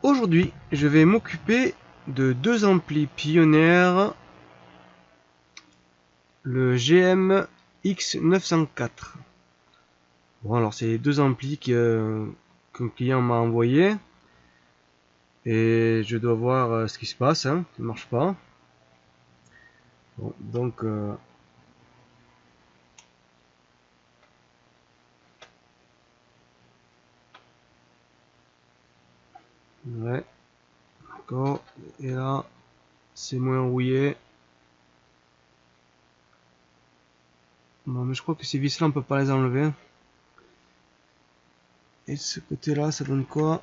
aujourd'hui, je vais m'occuper de deux amplis Pioneer, le GM X904. Bon, alors c'est deux amplis qu'un client m'a envoyé et je dois voir ce qui se passe, hein, ça ne marche pas. Bon, donc ouais, d'accord, et là c'est moins rouillé. Bon, mais je crois que ces vis là on peut pas les enlever. Et de ce côté là ça donne quoi?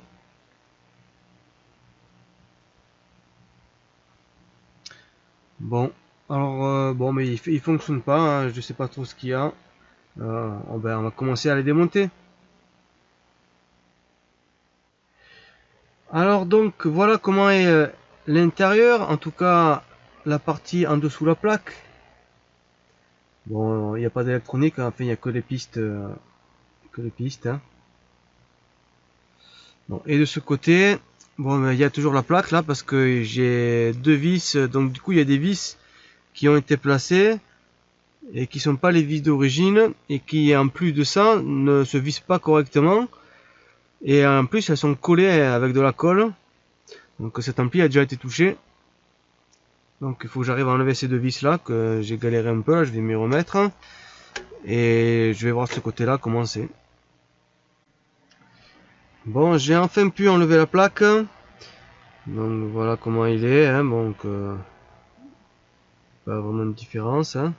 Bon, alors bon, mais il fonctionne pas, hein, je sais pas trop ce qu'il y a. On va commencer à les démonter. Alors donc voilà comment est l'intérieur, en tout cas la partie en dessous la plaque. Bon, il n'y a pas d'électronique, hein, enfin il n'y a que les pistes, hein. Bon, et de ce côté, bon, il y a toujours la plaque là parce que j'ai deux vis, donc du coup il y a des vis qui ont été placées et qui sont pas les vis d'origine et qui en plus de ça ne se vissent pas correctement et en plus elles sont collées avec de la colle. Donc cet ampli a déjà été touché. Donc il faut que j'arrive à enlever ces deux vis là que j'ai galéré un peu, là, je vais m'y remettre et je vais voir de ce côté là comment c'est. Bon, j'ai enfin pu enlever la plaque, donc voilà comment il est, hein. Donc pas vraiment de différence, hein.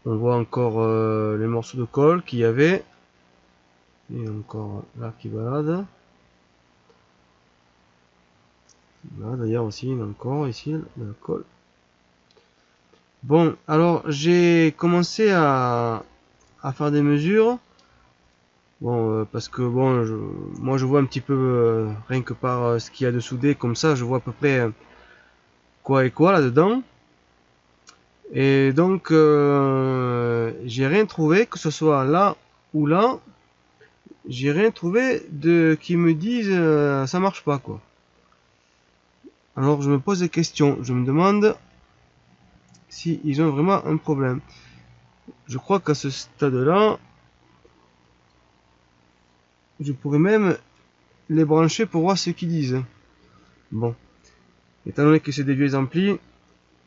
On voit encore les morceaux de colle qu'il y avait et encore là qui balade. Là d'ailleurs aussi il y en a encore ici de la colle. Bon, alors j'ai commencé à faire des mesures. Bon, parce que bon, moi je vois un petit peu, rien que par ce qu'il y a de soudé, comme ça, je vois à peu près quoi et quoi là-dedans. Et donc, j'ai rien trouvé, que ce soit là ou là, j'ai rien trouvé de qui me dise ça marche pas quoi. Alors je me pose des questions, je me demande si ils ont vraiment un problème. Je crois qu'à ce stade-là, je pourrais même les brancher pour voir ce qu'ils disent. Bon, étant donné que c'est des vieux amplis,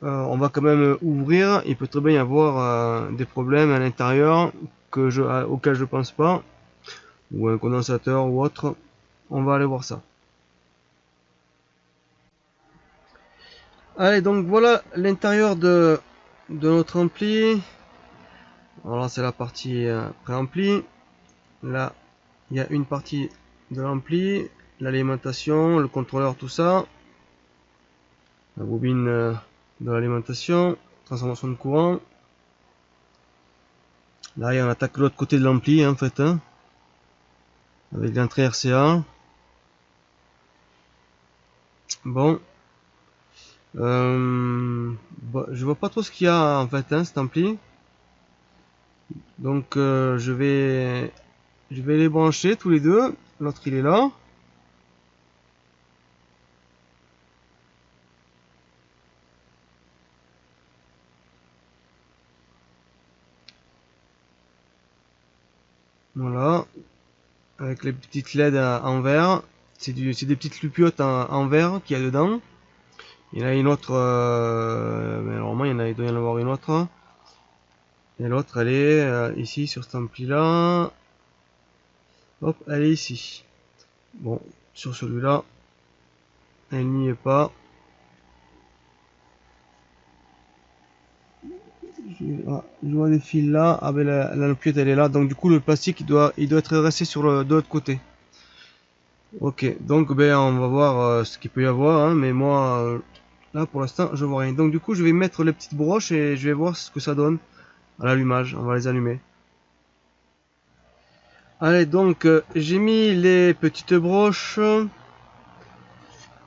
on va quand même ouvrir. Il peut très bien y avoir des problèmes à l'intérieur auxquels je pense pas, ou un condensateur ou autre. On va aller voir ça. Allez, donc voilà l'intérieur de notre ampli. Alors là, c'est la partie pré-ampli. Là, il y a une partie de l'ampli, l'alimentation, le contrôleur, tout ça. La bobine de l'alimentation, transformation de courant. Là, on attaque l'autre côté de l'ampli, hein, en fait, hein, avec l'entrée RCA. Bon, je vois pas trop ce qu'il y a en fait, hein, cet ampli. Donc, je vais les brancher tous les deux. L'autre, il est là. Voilà, avec les petites LED en verre. C'est des petites lupiotes en verre qu'il y a dedans. Il y en a une autre, mais normalement il doit y en avoir une autre. Et l'autre elle est ici sur cet ampli là. Hop, elle est ici. Bon, sur celui-là, elle n'y est pas. Je vois des fils là. Ah ben la lupiote elle est là. Donc du coup le plastique il doit être resté sur de l'autre côté. Ok, donc ben on va voir ce qu'il peut y avoir, hein, mais moi là pour l'instant je vois rien. Donc du coup je vais mettre les petites broches et je vais voir ce que ça donne à l'allumage. On va les allumer. Allez, donc j'ai mis les petites broches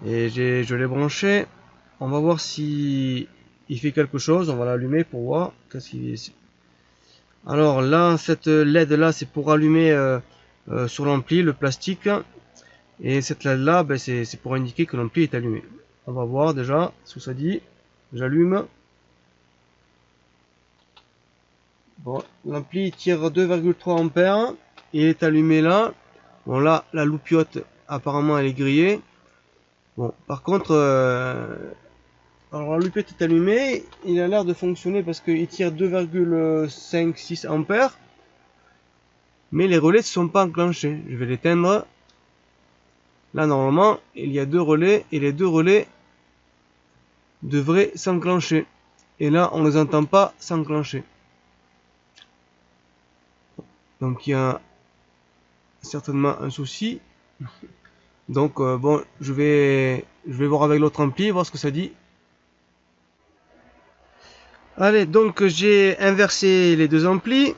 et je l'ai branché. On va voir si il fait quelque chose. On va l'allumer pour voir. Qu'est-ce qu'il est. Alors là, cette LED là, c'est pour allumer sur l'ampli le plastique. Et cette LED là, ben, c'est pour indiquer que l'ampli est allumé. On va voir déjà ce que ça dit. J'allume. Bon, l'ampli tire 2,3 ampères. Il est allumé là. Bon là, la loupiote apparemment elle est grillée. Bon, par contre, alors la loupiote est allumée. Il a l'air de fonctionner parce qu'il tire 2,56 ampères. Mais les relais ne sont pas enclenchés. Je vais l'éteindre. Là, normalement, il y a 2 relais et les 2 relais devraient s'enclencher. Et là, on ne les entend pas s'enclencher. Donc, il y a certainement un souci. Donc, bon, je vais voir avec l'autre ampli, voir ce que ça dit. Allez, donc j'ai inversé les deux amplis.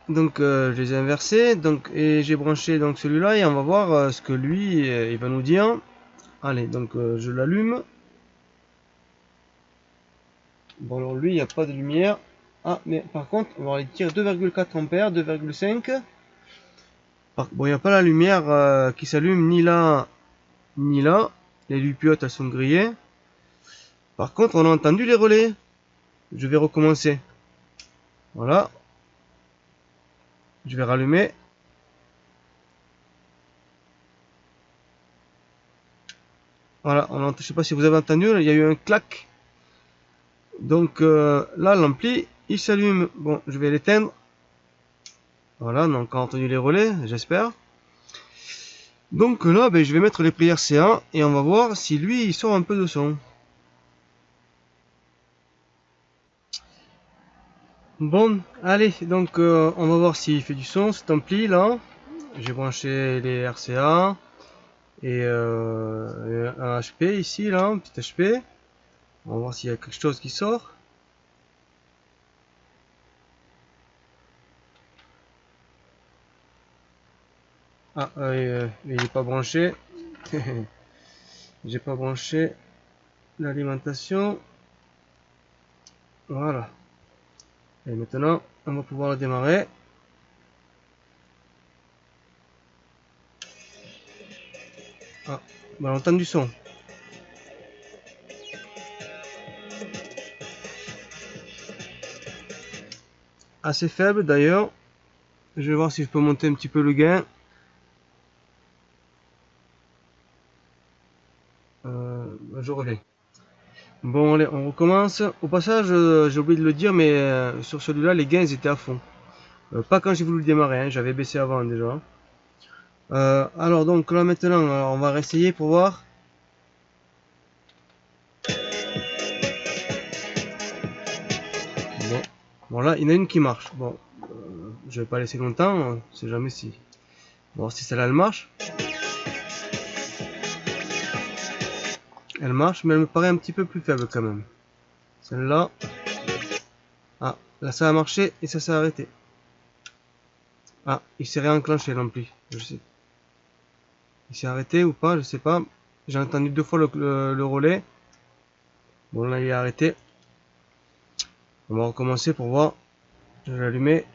Donc, je les ai inversés. Donc, et j'ai branché donc celui-là et on va voir ce que lui, il va nous dire. Allez, donc je l'allume. Bon, alors lui, il n'y a pas de lumière. Ah, mais par contre, on va voir, il tire 2,4 ampères, 2,5. Bon, il n'y a pas la lumière qui s'allume ni là, ni là. Les lupiotes, elles sont grillées. Par contre, on a entendu les relais. Je vais recommencer. Voilà. Je vais rallumer. Voilà, je ne sais pas si vous avez entendu, il y a eu un clac. Donc là, l'ampli, il s'allume. Bon, je vais l'éteindre. Voilà, donc on a entendu les relais, j'espère. Donc là, ben, je vais mettre les prières CA et on va voir si lui, il sort un peu de son. Bon, allez, donc on va voir s'il fait du son, cet ampli là. J'ai branché les RCA et un HP ici, là, un petit HP. On va voir s'il y a quelque chose qui sort. Ah, il n'est pas branché. J'ai pas branché l'alimentation. Voilà. Et maintenant, on va pouvoir le démarrer. Ah, on entend du son. Assez faible d'ailleurs. Je vais voir si je peux monter un petit peu le gain. Je reviens. Bon, allez, on recommence. Au passage, j'ai oublié de le dire, mais sur celui-là, les gains ils étaient à fond. Pas quand j'ai voulu le démarrer, hein, j'avais baissé avant déjà. Alors donc là maintenant, on va réessayer pour voir. Bon, bon là, il y en a une qui marche. Bon, je vais pas laisser longtemps, on sait jamais si. Bon, si celle-là elle marche. Elle marche, mais elle me paraît un petit peu plus faible quand même. Celle-là. Ah, là ça a marché et ça s'est arrêté. Ah, il s'est réenclenché l'ampli. Je sais. Il s'est arrêté ou pas, je sais pas. J'ai entendu 2 fois le relais. Bon là il est arrêté. On va recommencer pour voir. Je vais l'allumer.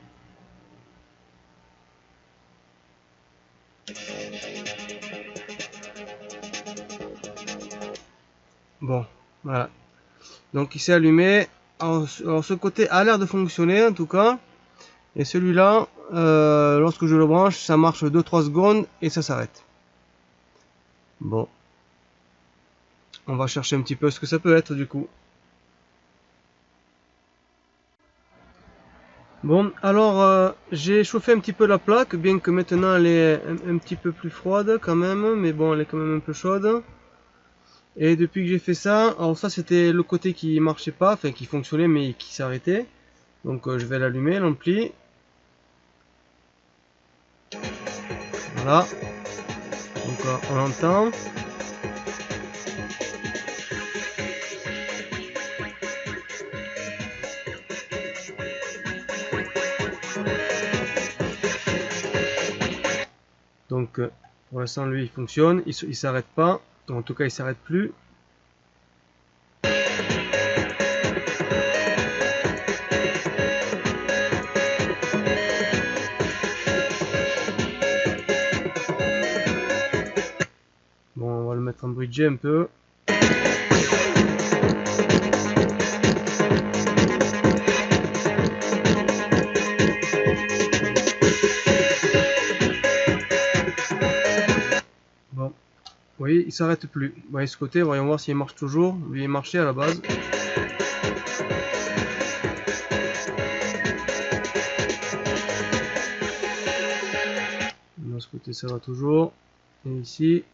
Bon, voilà. Donc il s'est allumé. Alors ce côté a l'air de fonctionner en tout cas. Et celui-là, lorsque je le branche, ça marche 2-3 secondes et ça s'arrête. Bon. On va chercher un petit peu ce que ça peut être du coup. Bon, alors j'ai chauffé un petit peu la plaque, bien que maintenant elle est un petit peu plus froide quand même, mais bon, elle est quand même un peu chaude. Et depuis que j'ai fait ça, alors ça c'était le côté qui marchait pas, enfin qui fonctionnait mais qui s'arrêtait. Donc je vais l'allumer, l'ampli. Voilà. Donc on l'entend. Donc pour l'instant lui il fonctionne, il s'arrête pas, en tout cas il s'arrête plus. va le mettre en bridgé un peu. Bon, vous voyez, il s'arrête plus. Vous voyez ce côté, voyons voir s'il marche toujours. Lui, il marchait à la base. De ce côté, ça va toujours. Et ici.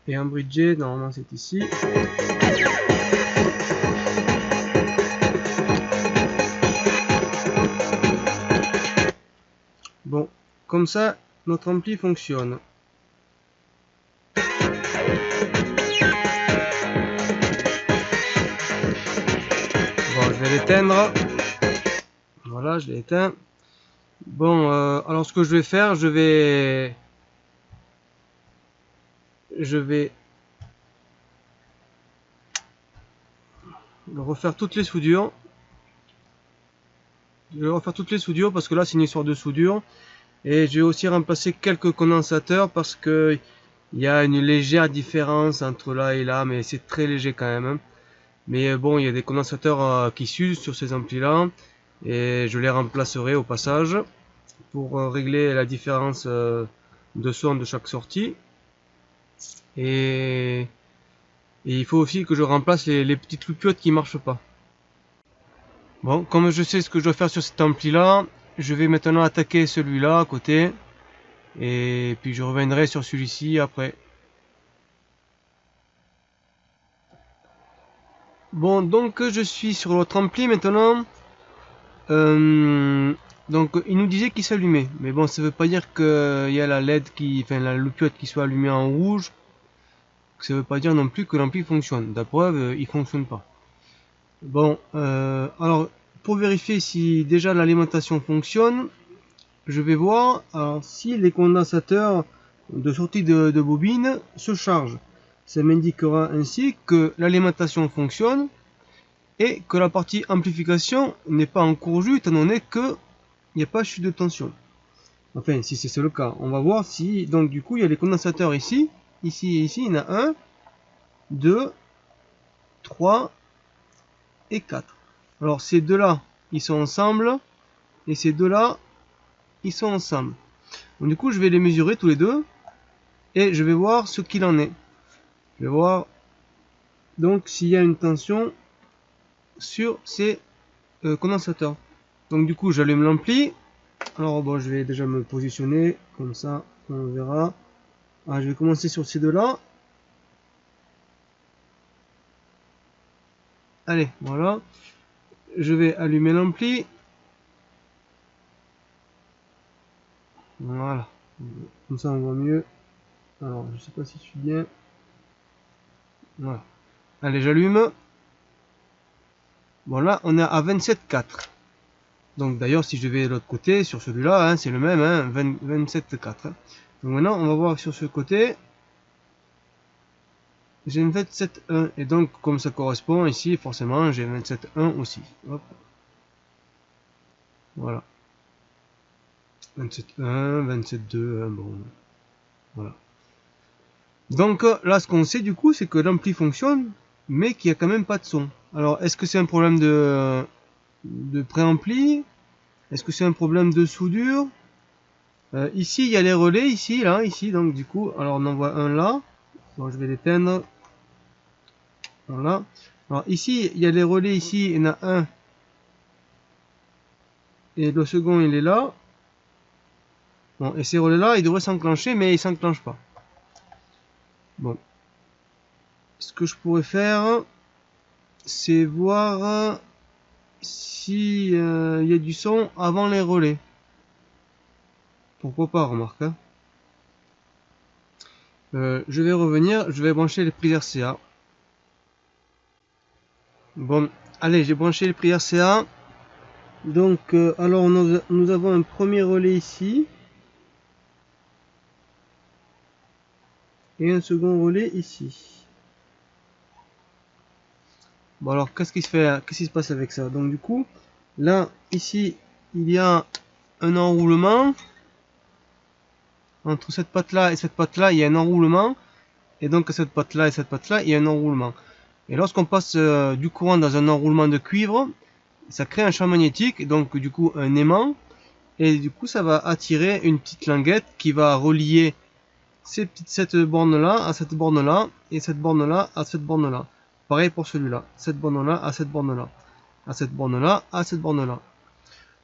Et un bridgé, normalement c'est ici. Bon, comme ça, notre ampli fonctionne. Bon, je vais l'éteindre. Voilà, je l'ai éteint. Bon, alors ce que je vais faire, je vais refaire toutes les soudures. Je vais refaire toutes les soudures parce que là c'est une histoire de soudure. Et je vais aussi remplacer quelques condensateurs parce que il y a une légère différence entre là et là, mais c'est très léger quand même. Mais bon, il y a des condensateurs qui s'usent sur ces amplis là. Et je les remplacerai au passage pour régler la différence de son de chaque sortie. Et il faut aussi que je remplace les petites loupiottes qui marchent pas. Bon, comme je sais ce que je dois faire sur cet ampli là, je vais maintenant attaquer celui-là à côté. Et puis je reviendrai sur celui-ci après. Bon, donc je suis sur l'autre ampli maintenant. Donc il nous disait qu'il s'allumait. Mais bon, ça veut pas dire qu'il y a la LED enfin la loupiote qui soit allumée en rouge. Ça veut pas dire non plus que l'ampli fonctionne. La preuve, il fonctionne pas. Bon, alors pour vérifier si déjà l'alimentation fonctionne, je vais voir si les condensateurs de sortie de bobine se chargent. Ça m'indiquera ainsi que l'alimentation fonctionne et que la partie amplification n'est pas en cours jus étant donné qu'il n'y a pas chute de tension. Enfin, si c'est le cas, on va voir si, donc du coup, il y a les condensateurs ici, ici et ici, il y en a 1, 2, 3 et 4. Alors ces deux-là, ils sont ensemble, et ces deux-là, ils sont ensemble. Donc, du coup, je vais les mesurer tous les deux, et je vais voir ce qu'il en est. Je vais voir donc s'il y a une tension sur ces condensateurs. Donc du coup, j'allume l'ampli. Alors bon, je vais déjà me positionner, comme ça, on verra. Je vais commencer sur ces deux-là. Allez, voilà. Je vais allumer l'ampli. Voilà. Comme ça, on voit mieux. Alors, je sais pas si je suis bien. Voilà. Allez, j'allume. Bon, là, on est à 27,4. Donc, d'ailleurs, si je vais de l'autre côté, sur celui-là, c'est le même, 27,4. Donc, maintenant, on va voir sur ce côté. J'ai 27,1. Et donc, comme ça correspond ici, forcément, j'ai 27,1 aussi. Hop. Voilà. 27,1, 27,2, bon. Voilà. Donc là, ce qu'on sait du coup, c'est que l'ampli fonctionne, mais qu'il n'y a quand même pas de son. Alors, est-ce que c'est un problème de préampli? Est-ce que c'est un problème de soudure? Ici, il y a les relais, ici, là, ici, donc du coup, alors on en voit un là. Bon, je vais l'éteindre. Voilà. Alors ici, il y a les relais, ici, il y en a un. Et le second, il est là. Bon, et ces relais-là, ils devraient s'enclencher, mais ils s'enclenchent pas. Bon. Ce que je pourrais faire, c'est voir si y a du son avant les relais. Pourquoi pas, remarque. Hein. Je vais revenir, je vais brancher les prises RCA. Bon, allez, j'ai branché les prises RCA. Donc, alors nous avons un premier relais ici. Et un second relais ici. Bon alors qu'est-ce qui se passe avec ça? Donc du coup, là, ici, il y a un enroulement. Entre cette patte-là et cette patte-là, il y a un enroulement. Et donc cette patte-là et cette patte-là, il y a un enroulement. Et lorsqu'on passe du courant dans un enroulement de cuivre, ça crée un champ magnétique, donc du coup un aimant. Et du coup, ça va attirer une petite languette qui va relier cette borne-là à cette borne-là, et cette borne-là à cette borne-là. Pareil pour celui-là. Cette borne-là à cette borne-là. À cette borne-là à cette borne-là.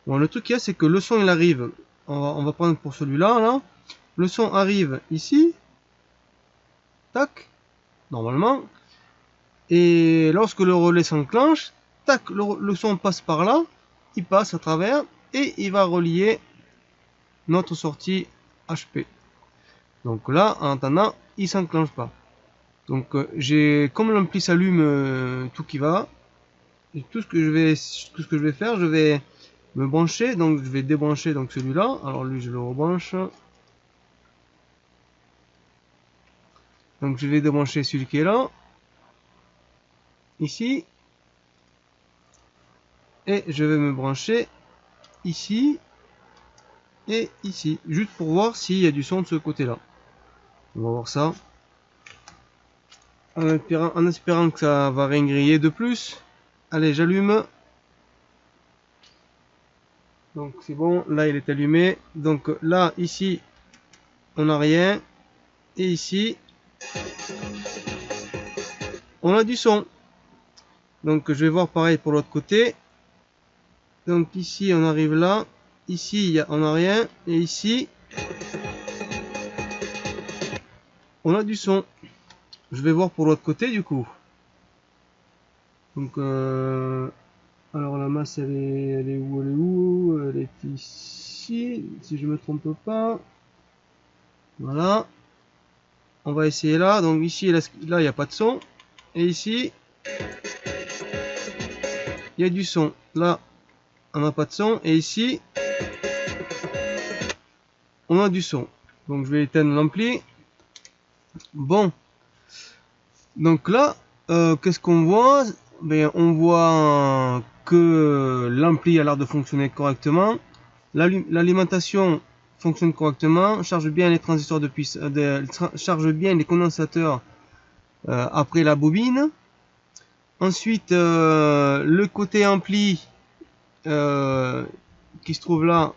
Bon, le truc qu'il y a, c'est que le son, il arrive. On va prendre pour celui-là, là. Le son arrive ici. Tac. Normalement. Et lorsque le relais s'enclenche, tac, le son passe par là. Il passe à travers. Et il va relier notre sortie HP. Donc là, en attendant, il s'enclenche pas. Donc j'ai, comme l'ampli s'allume tout qui va, et tout ce que je vais faire, je vais me brancher, donc je vais débrancher donc celui-là. Alors lui, je le rebranche. Donc je vais débrancher celui qui est là, ici, et je vais me brancher ici et ici, juste pour voir s'il y a du son de ce côté-là. On va voir ça. En espérant que ça va rien griller de plus. Allez, j'allume. Donc c'est bon, là il est allumé. Donc là, ici, on n'a rien. Et ici, on a du son. Donc je vais voir pareil pour l'autre côté. Donc ici, on arrive là. Ici, on n'a rien. Et ici, on a du son. Je vais voir pour l'autre côté du coup. Donc alors la masse elle est où? Elle est où? Elle est ici, si je me trompe pas. Voilà. On va essayer là. Donc ici, là il n'y a pas de son. Et ici, il y a du son. Là, on n'a pas de son. Et ici, on a du son. Donc je vais éteindre l'ampli. Bon. Donc là, qu'est-ce qu'on voit? Ben, on voit que l'ampli a l'air de fonctionner correctement. L'alimentation fonctionne correctement, charge bien les transistors de puissance, charge bien les condensateurs après la bobine. Ensuite, le côté ampli qui se trouve là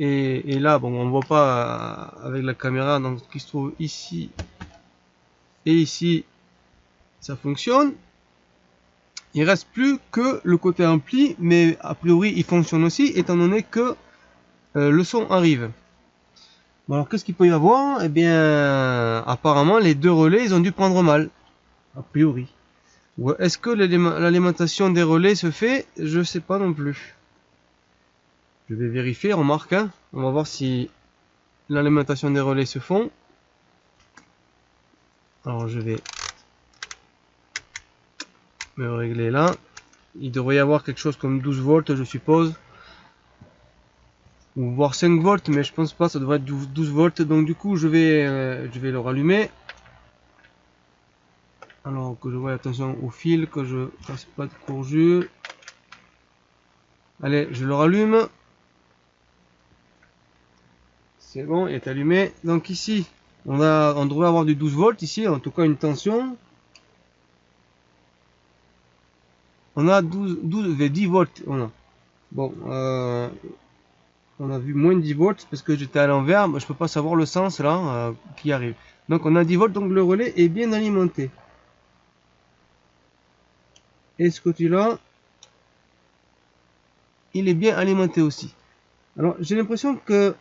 et là, bon, on voit pas avec la caméra, donc qui se trouve ici et ici, ça fonctionne. Il reste plus que le côté ampli, mais a priori il fonctionne aussi, étant donné que le son arrive. Bon, alors qu'est-ce qu'il peut y avoir? Eh bien, apparemment les deux relais ils ont dû prendre mal, a priori. Ou est-ce que l'alimentation des relais se fait? Je sais pas non plus. Je vais vérifier, remarque, hein. On va voir si l'alimentation des relais se font. Alors je vais me régler là. Il devrait y avoir quelque chose comme 12 volts, je suppose. Ou voire 5 volts, mais je pense pas, ça devrait être 12 volts. Donc du coup, je vais le rallumer. Alors que je vois, attention au fil, que je fasse pas de courgure. Allez, je le rallume. C'est bon, il est allumé. Donc ici, on devrait avoir du 12 volts ici, en tout cas une tension. On a 10 volts. Voilà. Bon, on a vu moins de 10 volts parce que j'étais à l'envers. Je peux pas savoir le sens là qui arrive. Donc on a 10 volts, donc le relais est bien alimenté. Et ce côté-là, il est bien alimenté aussi. Alors j'ai l'impression que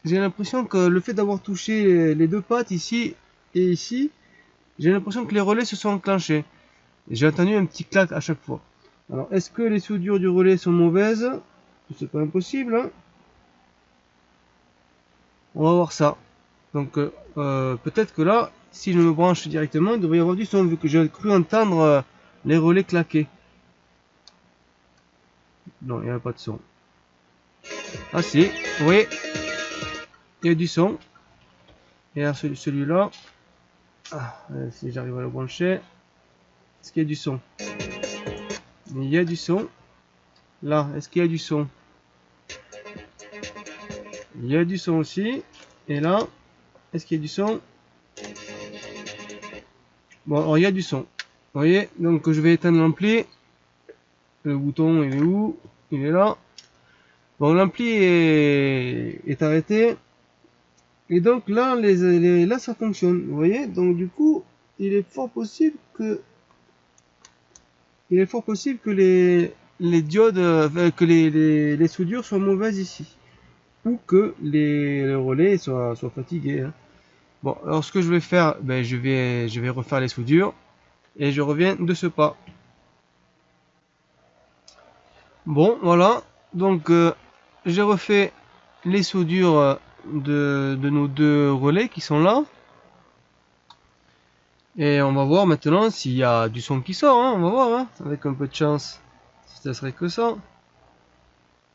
le fait d'avoir touché les deux pattes ici et ici, j'ai l'impression que les relais se sont enclenchés. J'ai entendu un petit clac à chaque fois. Alors est-ce que les soudures du relais sont mauvaises? C'est pas impossible, hein. On va voir ça. Donc peut-être que là, si je me branche directement, il devrait y avoir du son vu que j'ai cru entendre les relais claquer. Non, il n'y a pas de son. Ah si, oui, il y a du son. Et alors celui-là, si j'arrive à le brancher, Est-ce qu'il y a du son? Il y a du son. Là, est-ce qu'il y a du son? Il y a du son aussi. Et là, est-ce qu'il y a du son? Bon, alors il y a du son. Vous voyez, donc je vais éteindre l'ampli. Le bouton, il est où? Il est là. Bon, l'ampli est arrêté. Et donc là, là, ça fonctionne. Vous voyez, donc du coup, il est fort possible que les diodes, que les soudures soient mauvaises ici, ou que les relais soient fatigués, hein. Bon, alors ce que je vais faire, ben, je vais refaire les soudures et je reviens de ce pas. Bon, voilà, donc j'ai refait les soudures de nos deux relais qui sont là. Et on va voir maintenant s'il y a du son qui sort, hein, on va voir, hein, avec un peu de chance. Si ça serait que ça.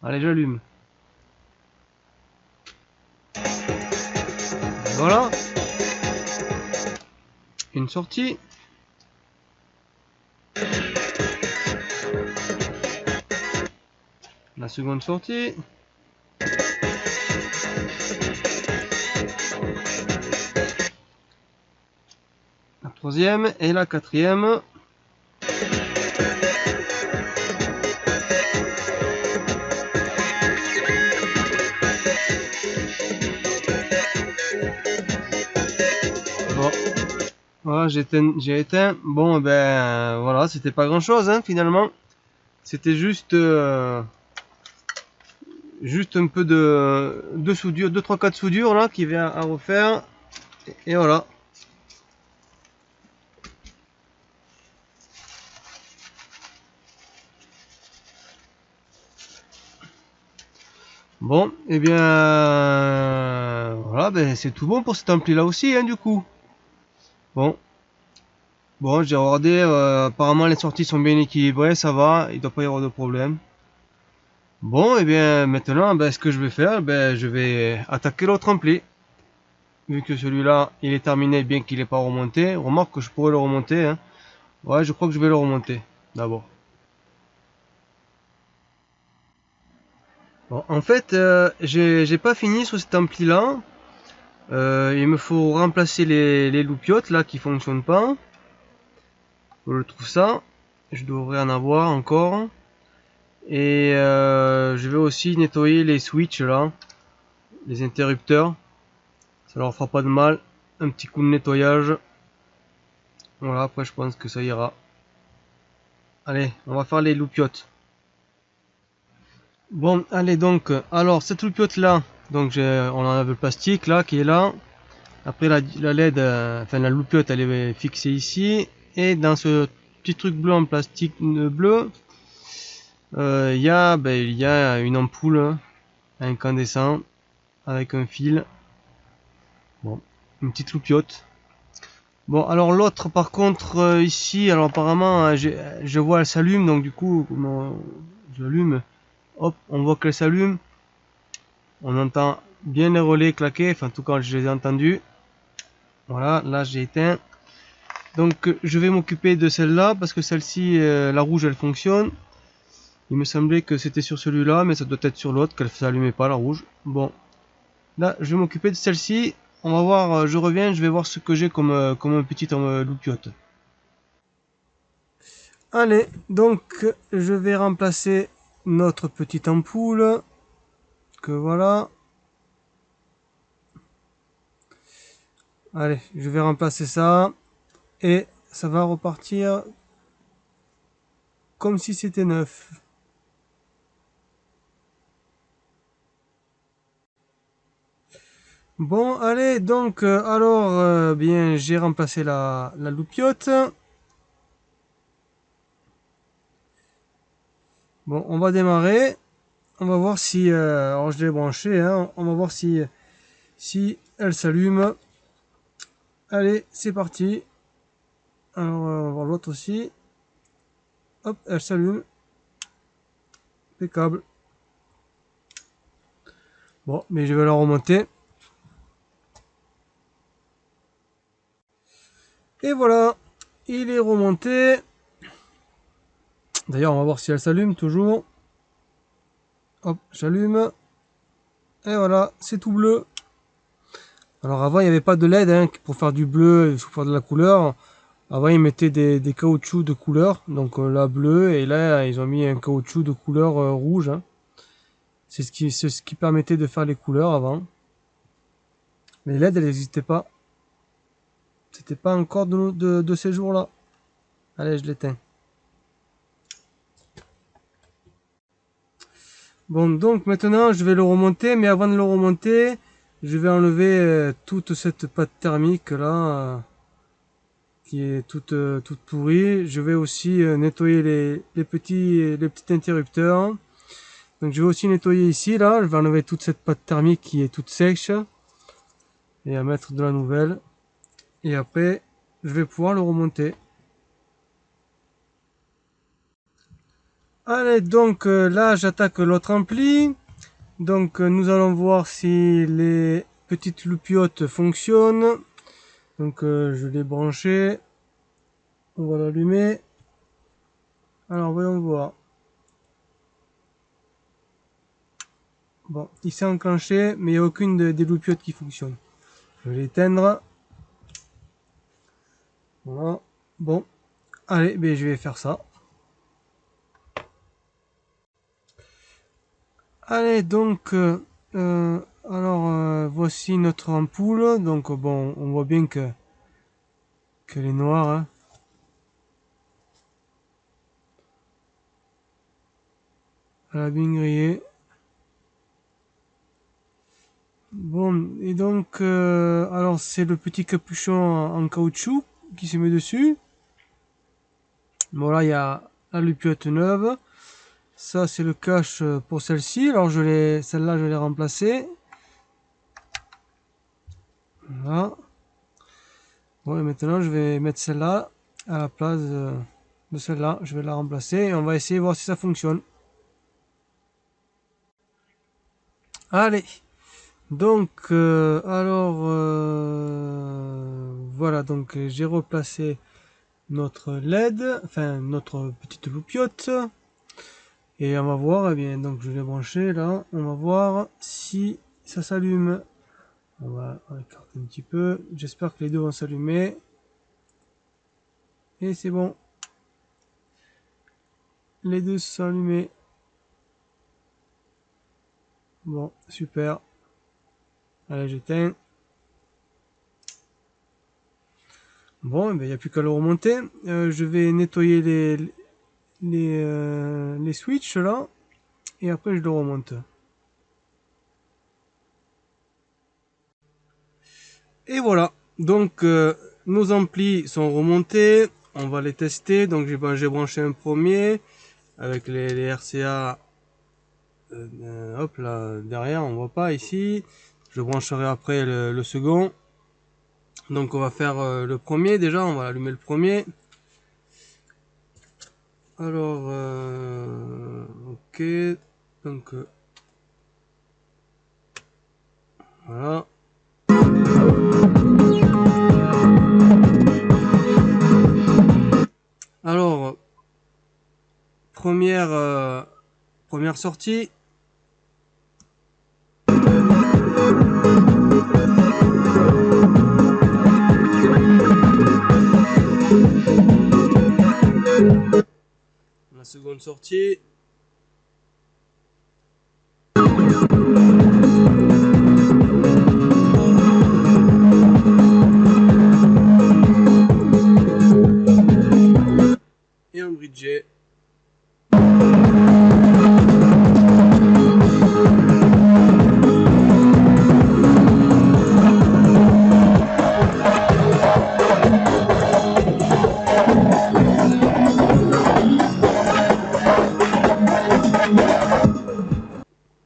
Allez, j'allume. Voilà. Une sortie. La seconde sortie. La troisième et la quatrième. Bon. Voilà, j'ai éteint. Bon, ben voilà, c'était pas grand chose, hein, finalement. C'était juste un peu de soudure, 2-3-4 soudures là qui vient à refaire. Et voilà. Bon, et bien voilà, ben c'est tout bon pour cet ampli là aussi, hein, du coup. Bon, j'ai regardé, apparemment les sorties sont bien équilibrées, ça va, il doit pas y avoir de problème. Bon, et bien maintenant, ben, ce que je vais faire, ben, je vais attaquer l'autre ampli. Vu que celui-là, il est terminé, bien qu'il n'est pas remonté. Remarque que je pourrais le remonter, hein. Ouais, je crois que je vais le remonter, d'abord. Bon, en fait, j'ai pas fini sur cet ampli là. Il me faut remplacer les loupiottes là qui fonctionnent pas. Je trouve ça. Je devrais en avoir encore. Et je vais aussi nettoyer les switches là, les interrupteurs. Ça leur fera pas de mal. Un petit coup de nettoyage. Voilà, après je pense que ça ira. Allez, on va faire les loupiottes. Bon, allez donc, alors cette loupiotte là, donc on en a le plastique là qui est là. Après la LED, enfin la loupiotte elle est fixée ici. Et dans ce petit truc bleu en plastique bleu, il y a une ampoule incandescent avec un fil. Bon, une petite loupiotte. Bon, alors l'autre par contre ici, alors apparemment je vois elle s'allume, donc du coup comment j'allume, hop, on voit qu'elle s'allume. On entend bien les relais claquer, enfin en tout cas je les ai entendus. Voilà, là j'ai éteint. Donc je vais m'occuper de celle-là parce que celle-ci, la rouge elle fonctionne. Il me semblait que c'était sur celui-là, mais ça doit être sur l'autre qu'elle ne s'allumait pas la rouge. Bon, là je vais m'occuper de celle-ci. On va voir, je reviens, je vais voir ce que j'ai comme petite loupiote. Allez, donc je vais remplacer notre petite ampoule. Que voilà. Allez, je vais remplacer ça. Et ça va repartir comme si c'était neuf. Bon, allez, donc, alors, bien, j'ai remplacé la loupiote. Bon, on va démarrer. On va voir si, alors je l'ai branché, hein, on va voir si elle s'allume. Allez, c'est parti. Alors, on va voir l'autre aussi. Hop, elle s'allume. Impeccable. Bon, mais je vais la remonter. Et voilà, il est remonté. D'ailleurs, on va voir si elle s'allume toujours. Hop, j'allume. Et voilà, c'est tout bleu. Alors avant, il n'y avait pas de LED hein, pour faire du bleu, il faut faire de la couleur. Avant, ils mettaient des caoutchoucs de couleur. Donc là, bleu. Et là, ils ont mis un caoutchouc de couleur rouge. Hein. C'est ce qui permettait de faire les couleurs avant. Les LED, elles n'existaient pas. C'était pas encore de ces jours-là. Allez, je l'éteins. Bon, donc maintenant, je vais le remonter. Mais avant de le remonter, je vais enlever toute cette pâte thermique là. Qui est toute pourrie. Je vais aussi nettoyer les petits interrupteurs. Donc je vais aussi nettoyer ici, là. Je vais enlever toute cette pâte thermique qui est toute sèche. Et à mettre de la nouvelle. Et après, je vais pouvoir le remonter. Allez, donc là, j'attaque l'autre ampli. Donc nous allons voir si les petites loupiottes fonctionnent. Donc je l'ai branché. On va l'allumer. Alors voyons voir. Bon, il s'est enclenché, mais il n'y a aucune des loupiottes qui fonctionne. Je vais l'éteindre. Voilà. Bon. Allez, ben, je vais faire ça. Allez, donc, voici notre ampoule. Donc, bon, on voit bien qu'elle est noire. Hein. Elle a bien grillé. Bon, et donc, alors c'est le petit capuchon en caoutchouc qui se met dessus. Bon, là, il y a la loupiote neuve. Ça, c'est le cache pour celle-ci. Alors, celle-là, je l'ai remplacée. Voilà. Bon, et maintenant, je vais mettre celle-là à la place de celle-là. Je vais la remplacer et on va essayer de voir si ça fonctionne. Allez. Donc, voilà. Donc, j'ai replacé notre LED, enfin, notre petite loupiote. Et on va voir, eh bien, donc je l'ai branché là. On va voir si ça s'allume. On va écarter un petit peu. J'espère que les deux vont s'allumer. Et c'est bon. Les deux sont allumés. Bon, super. Allez, j'éteins. Bon, il n'y a plus qu'à le remonter. Je vais nettoyer les switches là. Et après, je le remonte. Et voilà. Donc, nos amplis sont remontés. On va les tester. Donc, j'ai branché un premier avec les RCA. Hop là, derrière, on voit pas ici. Je brancherai après le second. Donc, on va faire le premier déjà. On va allumer le premier. Alors, ok. Donc, voilà. Alors, première sortie. La seconde sortie. Et un bridget.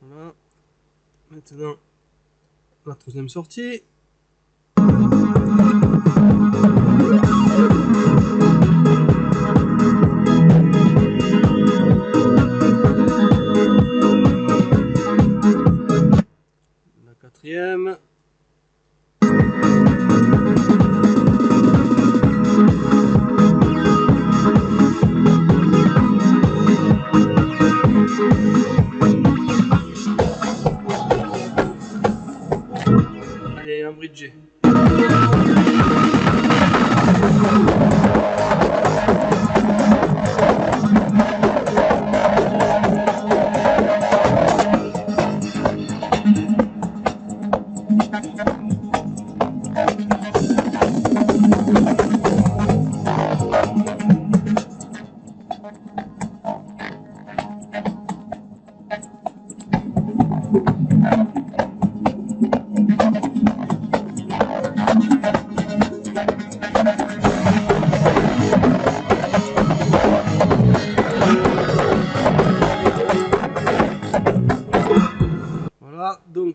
Voilà. Maintenant, la troisième sortie. La quatrième.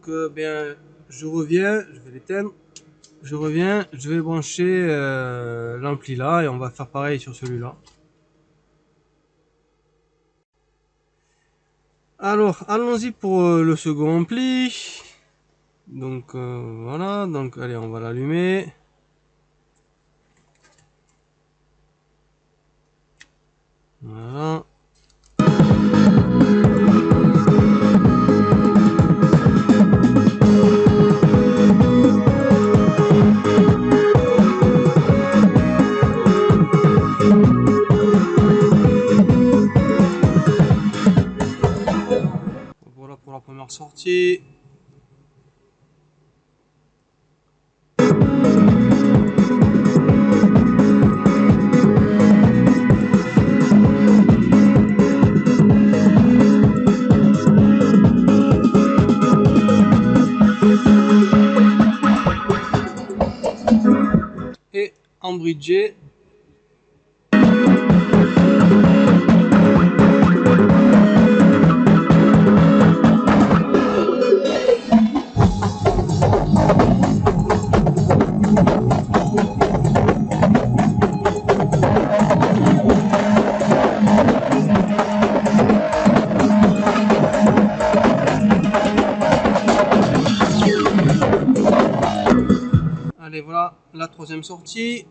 donc bien, je reviens, je vais l'éteindre. Je reviens, je vais brancher l'ampli là et on va faire pareil sur celui-là. Alors, allons-y pour le second ampli. Donc voilà, donc allez, on va l'allumer. Voilà. Voilà pour la première sortie. Et en bridgé. Allez, voilà la troisième sortie.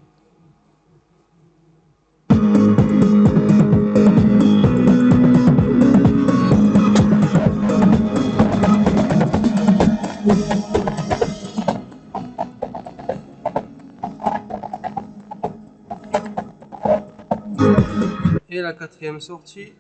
Et la quatrième sortie.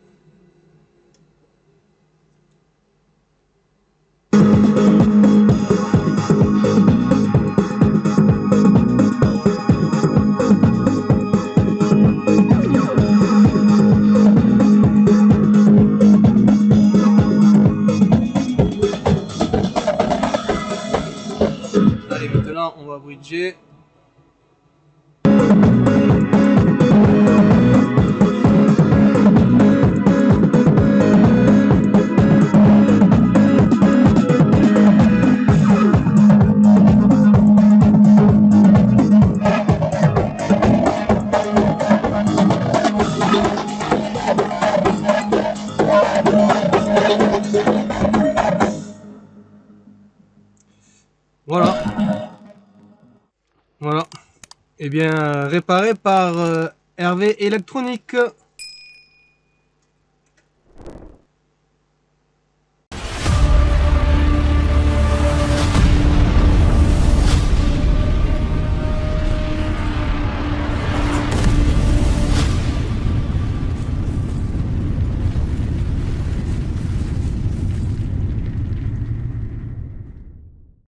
Allez, maintenant on va bridger. Voilà. Voilà. Et bien, réparé par Hervé Électronique.